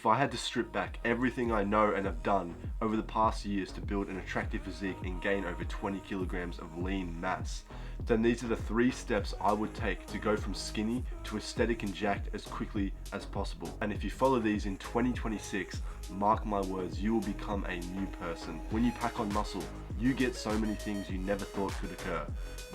If I had to strip back everything I know and have done over the past years to build an attractive physique and gain over 20 kilograms of lean mass, then these are the 3 steps I would take to go from skinny to aesthetic and jacked as quickly as possible. And if you follow these in 2026, mark my words, you will become a new person. When you pack on muscle, you get so many things you never thought could occur.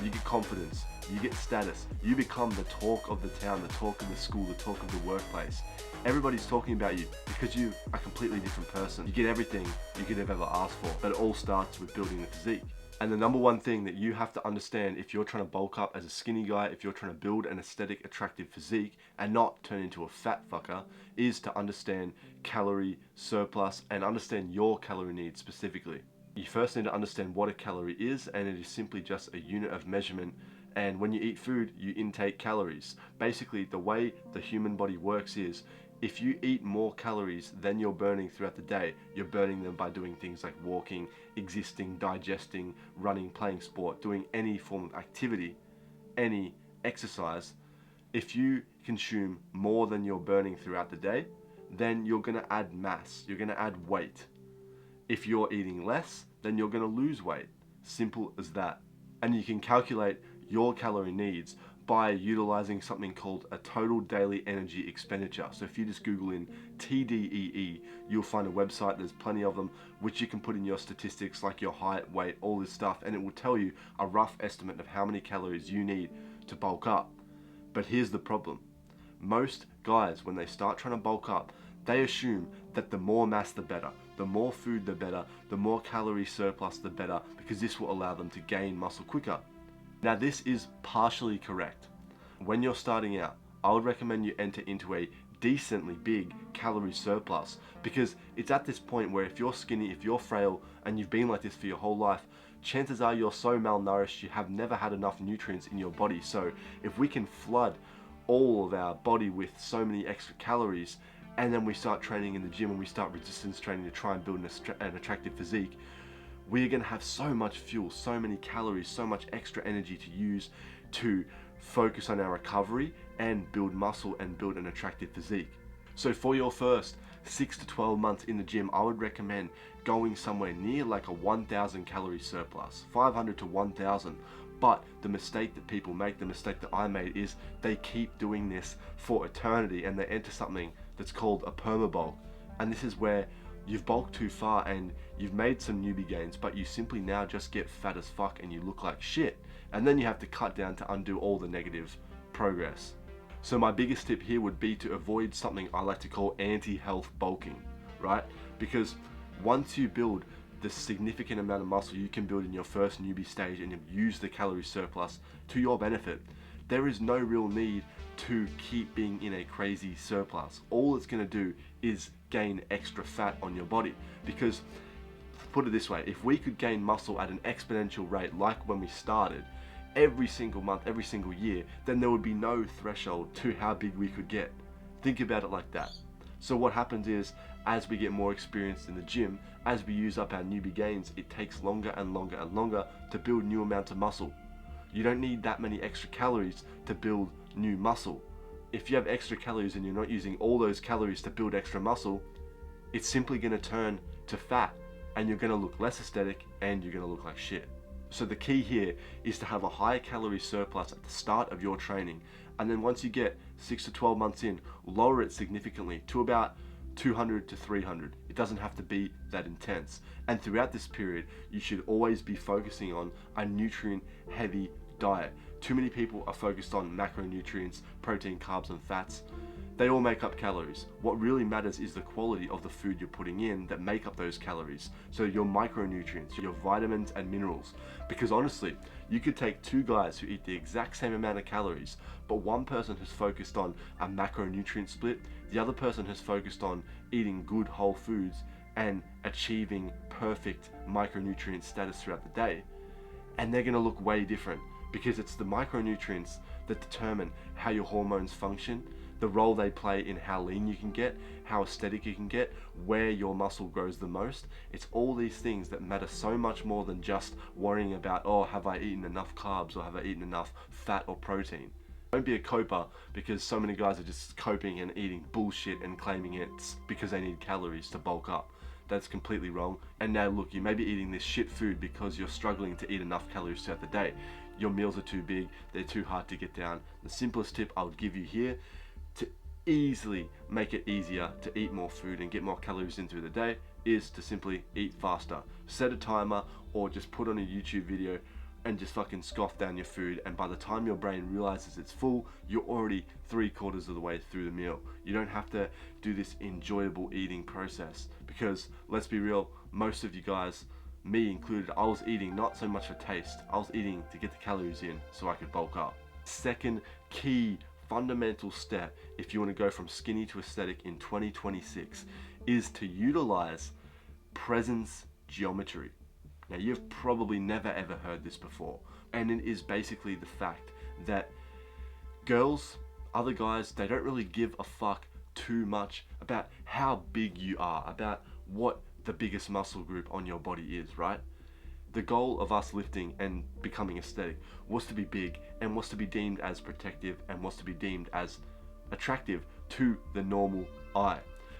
You get confidence, you get status, you become the talk of the town, the talk of the school, the talk of the workplace. Everybody's talking about you because you are a completely different person. You get everything you could have ever asked for, but it all starts with building the physique. And the number one thing that you have to understand if you're trying to bulk up as a skinny guy, if you're trying to build an aesthetic, attractive physique and not turn into a fat fucker, is to understand calorie surplus and understand your calorie needs specifically. You first need to understand what a calorie is, and it is simply just a unit of measurement. And when you eat food, you intake calories. Basically, the way the human body works is, if you eat more calories than you're burning throughout the day, you're burning them by doing things like walking, existing, digesting, running, playing sport, doing any form of activity, any exercise. If you consume more than you're burning throughout the day, then you're gonna add mass, you're gonna add weight. If you're eating less, then you're gonna lose weight. Simple as that. And you can calculate your calorie needs by utilizing something called a total daily energy expenditure. So if you just Google in TDEE, you'll find a website, there's plenty of them, which you can put in your statistics like your height, weight, all this stuff, and it will tell you a rough estimate of how many calories you need to bulk up. But here's the problem. Most guys, when they start trying to bulk up, they assume that the more mass the better, the more food the better, the more calorie surplus the better, because this will allow them to gain muscle quicker. Now this is partially correct. When you're starting out, I would recommend you enter into a decently big calorie surplus, because it's at this point where if you're skinny, if you're frail, and you've been like this for your whole life, chances are you're so malnourished you have never had enough nutrients in your body. So if we can flood all of our body with so many extra calories, and then we start training in the gym and we start resistance training to try and build an attractive physique, we're going to have so much fuel, so many calories, so much extra energy to use to focus on our recovery and build muscle and build an attractive physique. So for your first 6 to 12 months in the gym, I would recommend going somewhere near like a 1,000 calorie surplus, 500 to 1,000. But the mistake that people make, the mistake that I made, is they keep doing this for eternity and they enter something that's called a permabulk. And this is where you've bulked too far and you've made some newbie gains, but you simply now just get fat as fuck and you look like shit. And then you have to cut down to undo all the negative progress. So my biggest tip here would be to avoid something I like to call anti-health bulking, right? Because once you build the significant amount of muscle you can build in your first newbie stage and use the calorie surplus to your benefit, there is no real need to keep being in a crazy surplus. All it's going to do is gain extra fat on your body. Because, put it this way, if we could gain muscle at an exponential rate like when we started, every single month, every single year, then there would be no threshold to how big we could get. Think about it like that. So what happens is, as we get more experienced in the gym, as we use up our newbie gains, it takes longer and longer and longer to build new amounts of muscle. You don't need that many extra calories to build new muscle. If you have extra calories and you're not using all those calories to build extra muscle, it's simply going to turn to fat and you're going to look less aesthetic and you're going to look like shit. So the key here is to have a high calorie surplus at the start of your training, and then once you get 6 to 12 months in, lower it significantly to about 200 to 300. It doesn't have to be that intense. And throughout this period, you should always be focusing on a nutrient heavy diet. Too many people are focused on macronutrients, protein, carbs, and fats. They all make up calories. What really matters is the quality of the food you're putting in that make up those calories. So your micronutrients, your vitamins and minerals. Because honestly, you could take 2 guys who eat the exact same amount of calories, but one person has focused on a macronutrient split, the other person has focused on eating good whole foods and achieving perfect micronutrient status throughout the day. And they're gonna look way different, because it's the micronutrients that determine how your hormones function, the role they play in how lean you can get, how aesthetic you can get, where your muscle grows the most. It's all these things that matter so much more than just worrying about, oh, have I eaten enough carbs or have I eaten enough fat or protein? Don't be a coper, because so many guys are just coping and eating bullshit and claiming it's because they need calories to bulk up. That's completely wrong. And now look, you may be eating this shit food because you're struggling to eat enough calories throughout the day. Your meals are too big, they're too hard to get down. The simplest tip I would give you here to easily make it easier to eat more food and get more calories in through the day is to simply eat faster. Set a timer or just put on a YouTube video and just fucking scoff down your food, and by the time your brain realizes it's full, you're already 3/4 of the way through the meal. You don't have to do this enjoyable eating process, because let's be real, most of you guys, me included, I was eating not so much for taste, I was eating to get the calories in so I could bulk up. Second key fundamental step if you want to go from skinny to aesthetic in 2026 is to utilize presence geometry. Now, you've probably never ever heard this before, and it is basically the fact that girls, other guys, they don't really give a fuck too much about how big you are, about what the biggest muscle group on your body is, right? The goal of us lifting and becoming aesthetic was to be big, and was to be deemed as protective, and was to be deemed as attractive to the normal eye.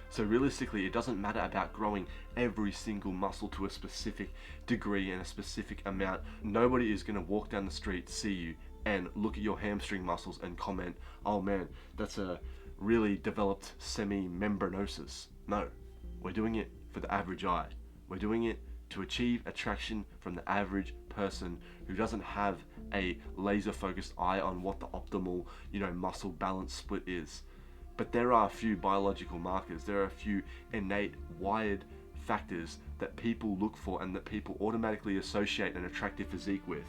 So realistically, it doesn't matter about growing every single muscle to a specific degree and a specific amount. Nobody is going to walk down the street, see you, and look at your hamstring muscles and comment, oh man, that's a really developed semi-membranosus. No, we're doing it for the average eye. We're doing it to achieve attraction from the average person who doesn't have a laser focused eye on what the optimal, muscle balance split is. But there are a few biological markers, there are a few innate wired factors that people look for and that people automatically associate an attractive physique with.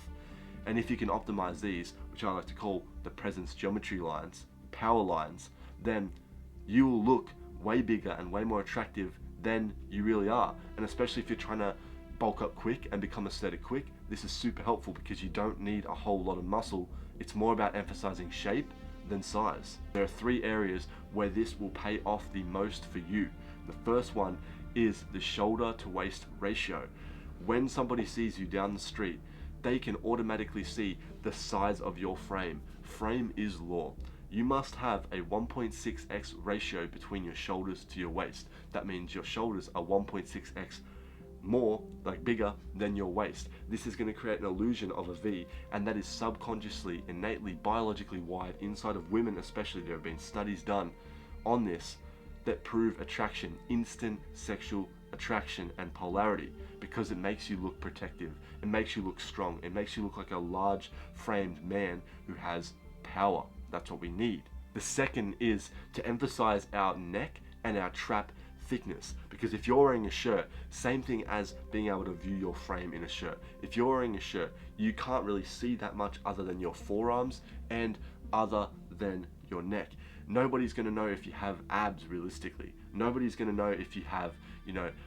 And if you can optimize these, which I like to call the presence geometry lines, power lines, then you will look way bigger and way more attractive than you really are. And especially if you're trying to bulk up quick and become aesthetic quick, this is super helpful because you don't need a whole lot of muscle. It's more about emphasizing shape than size. There are 3 areas where this will pay off the most for you. The first one is the shoulder to waist ratio. When somebody sees you down the street, they can automatically see the size of your frame. Frame is law. You must have a 1.6x ratio between your shoulders to your waist. That means your shoulders are 1.6x more, bigger than your waist. This is going to create an illusion of a V, and that is subconsciously, innately, biologically wired inside of women especially. There have been studies done on this that prove attraction, instant sexual attraction and polarity, because it makes you look protective, it makes you look strong, it makes you look like a large framed man who has power. That's what we need. The second is to emphasize our neck and our trap thickness, because if you're wearing a shirt, same thing as being able to view your frame in a shirt. If you're wearing a shirt, you can't really see that much other than your forearms and other than your neck. Nobody's going to know if you have abs realistically. Nobody's going to know if you have,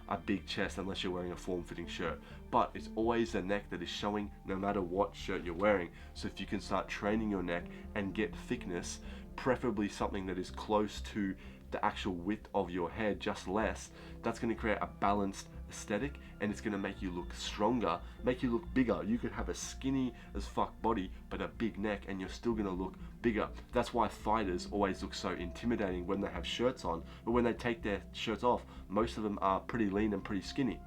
a big chest unless you're wearing a form-fitting shirt. But it's always the neck that is showing no matter what shirt you're wearing. So if you can start training your neck and get thickness, preferably something that is close to the actual width of your head, just less, that's going to create a balanced aesthetic, and it's going to make you look stronger, make you look bigger. You could have a skinny as fuck body but a big neck and you're still going to look bigger. That's why fighters always look so intimidating when they have shirts on, but when they take their shirts off, most of them are pretty lean and pretty skinny,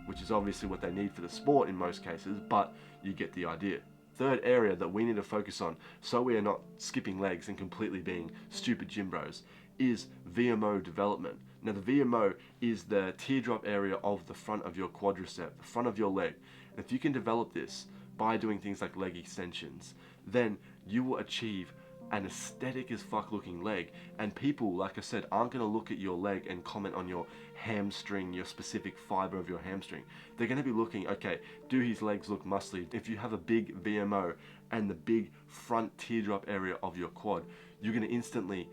which is obviously what they need for the sport in most cases, but you get the idea. Third area that we need to focus on, so we are not skipping legs and completely being stupid gym bros, is VMO development. Now, the VMO is the teardrop area of the front of your quadricep, the front of your leg. And if you can develop this by doing things like leg extensions, then you will achieve an aesthetic as fuck looking leg. And people, like I said, aren't going to look at your leg and comment on your hamstring, your specific fiber of your hamstring. They're going to be looking, okay, do his legs look muscly? If you have a big VMO and the big front teardrop area of your quad, you're going to instantly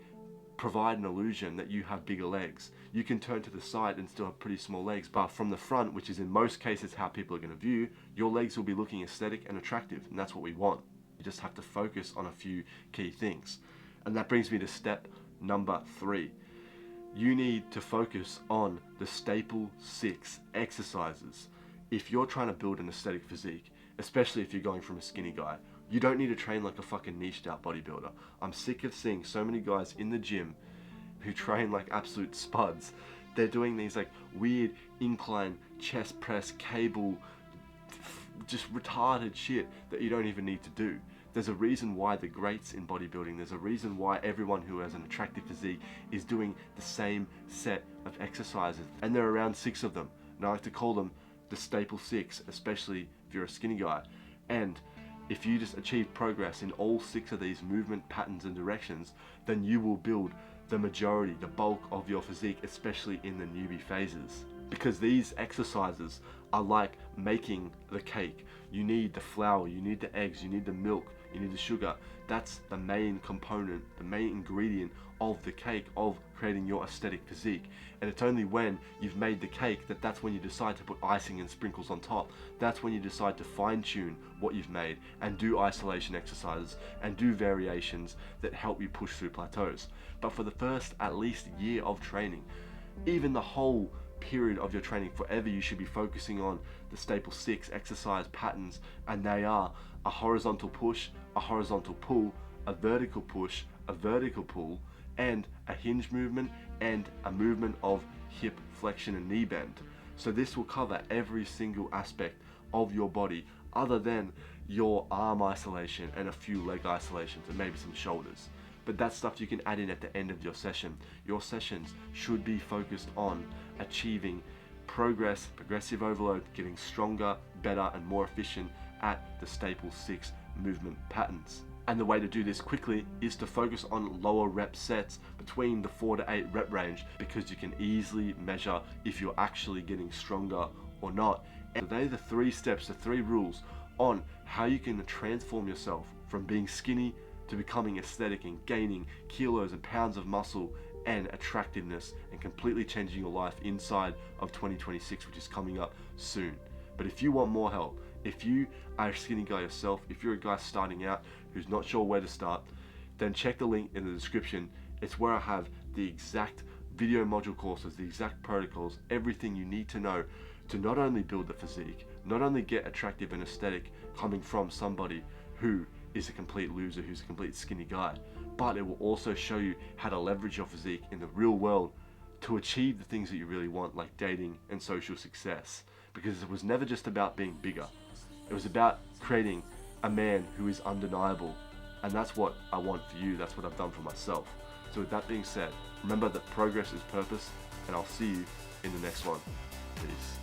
provide an illusion that you have bigger legs. You can turn to the side and still have pretty small legs, but from the front, which is in most cases how people are going to view, your legs will be looking aesthetic and attractive, and that's what we want. You just have to focus on a few key things. And that brings me to step number 3. You need to focus on the staple 6 exercises. If you're trying to build an aesthetic physique, especially if you're going from a skinny guy, You don't need to train like a fucking niched out bodybuilder. I'm sick of seeing so many guys in the gym who train like absolute spuds. They're doing these like weird incline chest press cable, just retarded shit that you don't even need to do. There's a reason why the greats in bodybuilding, there's a reason why everyone who has an attractive physique is doing the same set of exercises. And there are around 6 of them. And I like to call them the staple 6, especially if you're a skinny guy. And if you just achieve progress in all 6 of these movement patterns and directions, then you will build the majority, the bulk of your physique, especially in the newbie phases. Because these exercises are like making the cake. You need the flour, you need the eggs, you need the milk, you need the sugar. That's the main component, the main ingredient of the cake, of creating your aesthetic physique. And it's only when you've made the cake that's when you decide to put icing and sprinkles on top. That's when you decide to fine tune what you've made and do isolation exercises and do variations that help you push through plateaus. But for the first at least year of training, even the whole period of your training forever, you should be focusing on the staple 6 exercise patterns, and they are a horizontal push, a horizontal pull, a vertical push, a vertical pull, and a hinge movement and a movement of hip flexion and knee bend. So this will cover every single aspect of your body other than your arm isolation and a few leg isolations and maybe some shoulders. But that's stuff you can add in at the end of your session. Your sessions should be focused on achieving progress, progressive overload, getting stronger, better, and more efficient at the staple 6 movement patterns. And the way to do this quickly is to focus on lower rep sets between the 4 to 8 rep range, because you can easily measure if you're actually getting stronger or not. And they're the 3 steps, the 3 rules on how you can transform yourself from being skinny to becoming aesthetic and gaining kilos and pounds of muscle and attractiveness, and completely changing your life inside of 2026, which is coming up soon. But if you want more help, if you are a skinny guy yourself, if you're a guy starting out who's not sure where to start, then check the link in the description. It's where I have the exact video module courses, the exact protocols, everything you need to know to not only build the physique, not only get attractive and aesthetic coming from somebody who is a complete loser, who's a complete skinny guy, but it will also show you how to leverage your physique in the real world to achieve the things that you really want, like dating and social success. Because it was never just about being bigger. It was about creating a man who is undeniable. And that's what I want for you. That's what I've done for myself. So with that being said, remember that progress is purpose, and I'll see you in the next one. Peace.